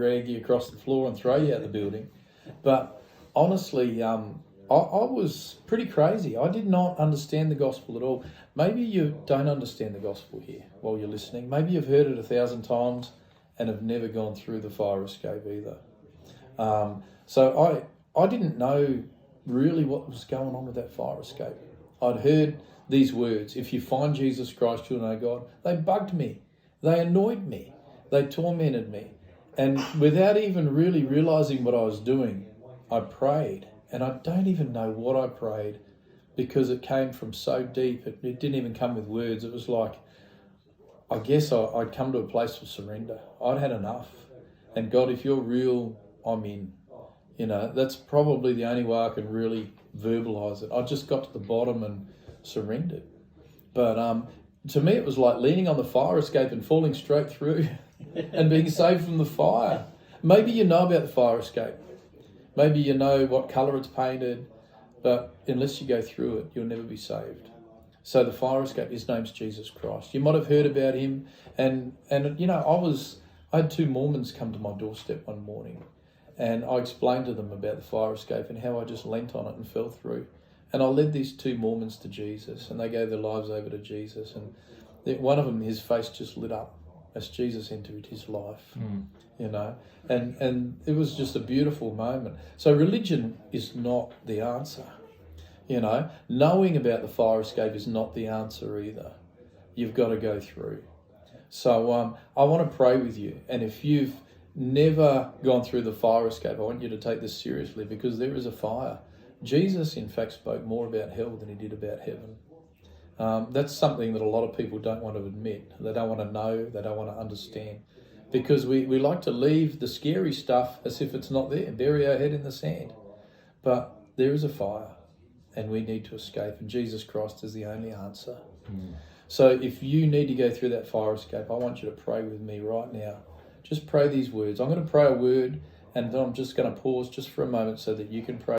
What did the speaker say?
drag you across the floor and throw you out the building. But honestly, I was pretty crazy. I did not understand the gospel at all. Maybe you don't understand the gospel here while you're listening. Maybe you've heard it 1,000 times and have never gone through the fire escape either. So I didn't know really what was going on with that fire escape. I'd heard these words, if you find Jesus Christ, you'll know God. They bugged me. They annoyed me. They tormented me. And without even really realising what I was doing, I prayed. And I don't even know what I prayed because it came from so deep. It didn't even come with words. It was like, I guess I'd come to a place of surrender. I'd had enough. And God, if you're real, I'm in. You know, that's probably the only way I can really verbalise it. I just got to the bottom and surrendered. But to me, it was like leaning on the fire escape and falling straight through and being saved from the fire. Maybe you know about the fire escape. Maybe you know what colour it's painted, but unless you go through it, you'll never be saved. So the fire escape, his name's Jesus Christ. You might have heard about him. And you know, I had 2 Mormons come to my doorstep one morning, and I explained to them about the fire escape and how I just leant on it and fell through. And I led these 2 Mormons to Jesus, and they gave their lives over to Jesus. And one of them, his face just lit up as Jesus entered his life, you know. And it was just a beautiful moment. So religion is not the answer, you know. Knowing about the fire escape is not the answer either. You've got to go through. So I want to pray with you. And if you've never gone through the fire escape, I want you to take this seriously, because there is a fire. Jesus, in fact, spoke more about hell than he did about heaven. That's something that a lot of people don't want to admit. They don't want to know. They don't want to understand. Because we like to leave the scary stuff as if it's not there, bury our head in the sand. But there is a fire, and we need to escape, and Jesus Christ is the only answer. So if you need to go through that fire escape, I want you to pray with me right now. Just pray these words. I'm going to pray a word, and then I'm just going to pause just for a moment so that you can pray.